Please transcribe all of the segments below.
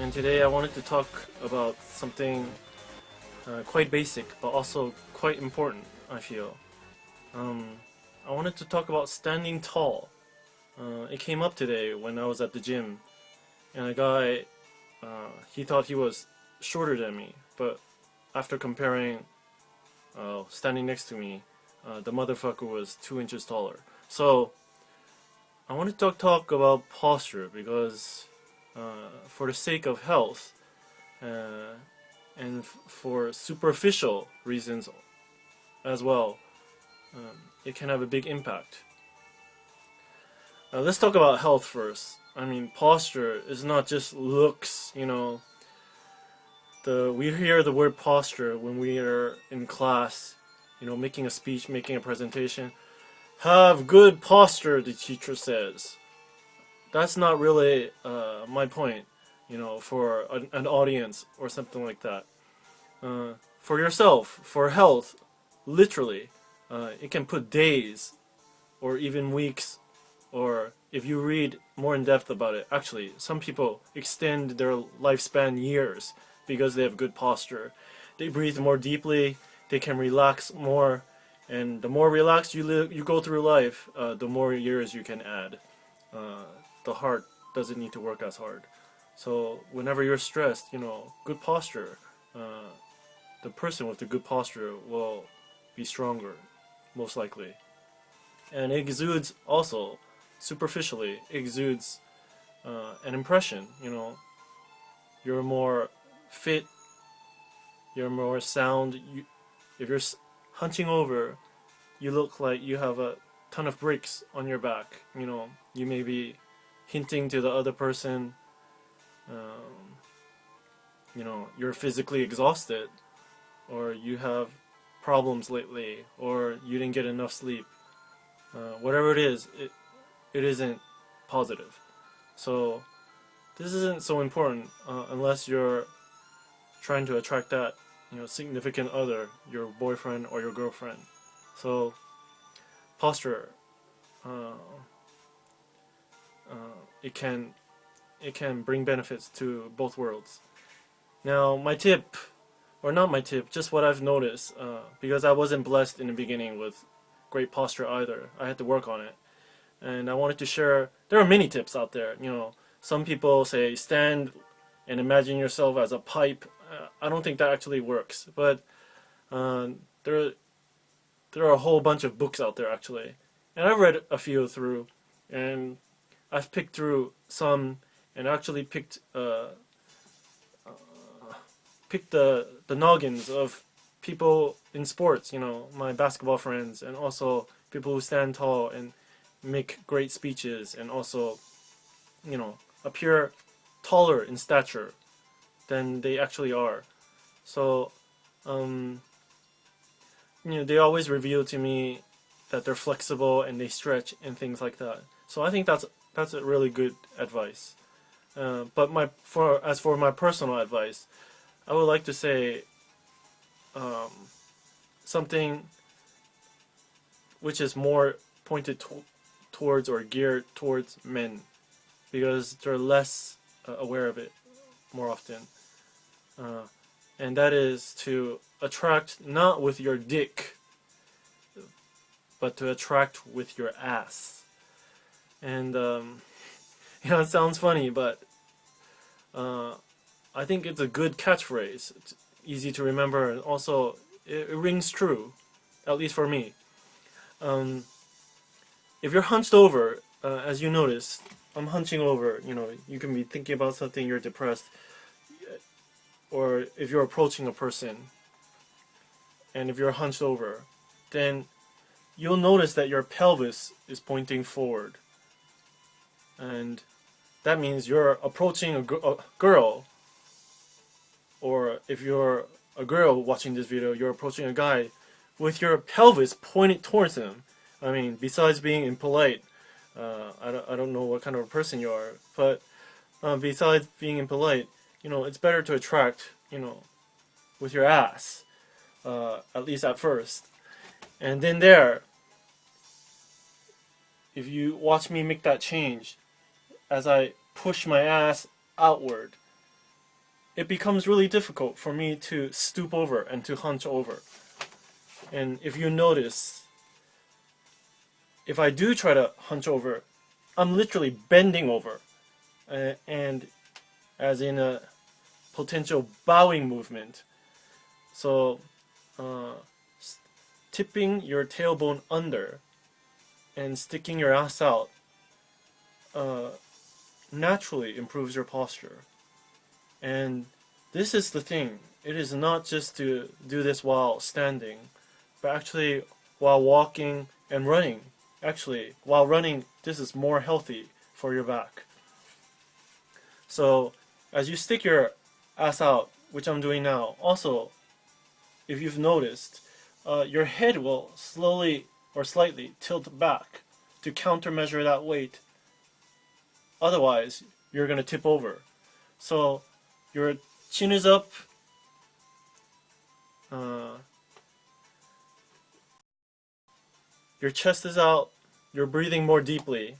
and today I wanted to talk about something quite basic but also quite important, I feel. Um, I wanted to talk about standing tall. It came up today when I was at the gym, and a guy, he thought he was shorter than me, but after comparing standing next to me, the motherfucker was 2 inches taller. So, I wanted to talk about posture because, for the sake of health, uh, and for superficial reasons as well, it can have a big impact. Let's talk about health first. I mean, posture is not just looks, we hear the word posture when we are in class, making a speech, making a presentation. Have good posture, the teacher says. That's not really my point, for an audience or something like that. For yourself, for health, literally, it can put days or even weeks, or if you read more in depth about it, actually, some people extend their lifespan years because they have good posture. They breathe more deeply, they can relax more, and the more relaxed you go through life, the more years you can add. The heart doesn't need to work as hard. So whenever you're stressed, good posture, the person with the good posture will be stronger, most likely. And it exudes also, superficially, exudes an impression, You're more fit, you're more sound. If you're hunching over, you look like you have a ton of bricks on your back, You may be hinting to the other person, you're physically exhausted, or you have problems lately, or you didn't get enough sleep. Whatever it is, it isn't positive. So this isn't so important unless you're trying to attract that significant other, your boyfriend or your girlfriend. So posture, uh, it can bring benefits to both worlds. Now my tip, or not my tip, just what I've noticed, because I wasn't blessed in the beginning with great posture either. I had to work on it. And I wanted to share, there are many tips out there. Some people say stand and imagine yourself as a pipe. I don't think that actually works. But there are a whole bunch of books out there actually. And I've read a few through. And I've picked through some and actually picked the noggins of people in sports, my basketball friends, and also people who stand tall and make great speeches, and also, appear taller in stature than they actually are. So, they always reveal to me that they're flexible and they stretch and things like that. So I think that's a really good advice. But as for my personal advice, I would like to say something which is more pointed towards or geared towards men, because they're less aware of it more often. And that is to attract not with your dick, but to attract with your ass. And it sounds funny, but I think it's a good catchphrase. It's easy to remember, and also it rings true, at least for me. If you're hunched over, as you notice, I'm hunching over. You can be thinking about something, you're depressed, or if you're approaching a person, and if you're hunched over, then you'll notice that your pelvis is pointing forward, and that means you're approaching a girl. Or if you're a girl watching this video, you're approaching a guy with your pelvis pointed towards him. I mean, besides being impolite, I don't know what kind of a person you are, but besides being impolite, it's better to attract, with your ass, at least at first. And then if you watch me make that change, as I push my ass outward, it becomes really difficult for me to stoop over and to hunch over. And if you notice, if I do try to hunch over, I'm literally bending over, and as in a potential bowing movement. So tipping your tailbone under and sticking your ass out naturally improves your posture. And this is the thing. It is not just to do this while standing, but actually while walking and running. Actually, while running, this is more healthy for your back. So as you stick your ass out, which I'm doing now, also, if you've noticed, your head will slowly or slightly tilt back to countermeasure that weight. Otherwise, you're going to tip over. So your chin is up, your chest is out, you're breathing more deeply,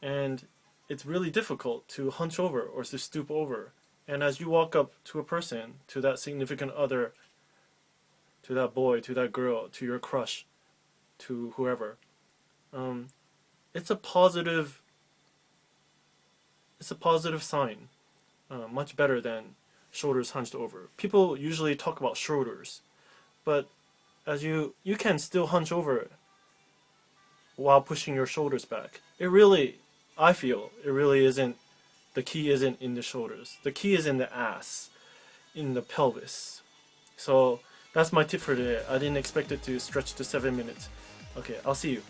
and it's really difficult to hunch over or to stoop over. And as you walk up to a person, to that significant other, to that boy, to that girl, to your crush, to whoever, it's a positive sign, much better than shoulders hunched over. People usually talk about shoulders, but as you can still hunch over while pushing your shoulders back. I feel it really isn't, the key isn't in the shoulders. The key is in the ass, in the pelvis. So that's my tip for today. I didn't expect it to stretch to 7 minutes. Okay, I'll see you.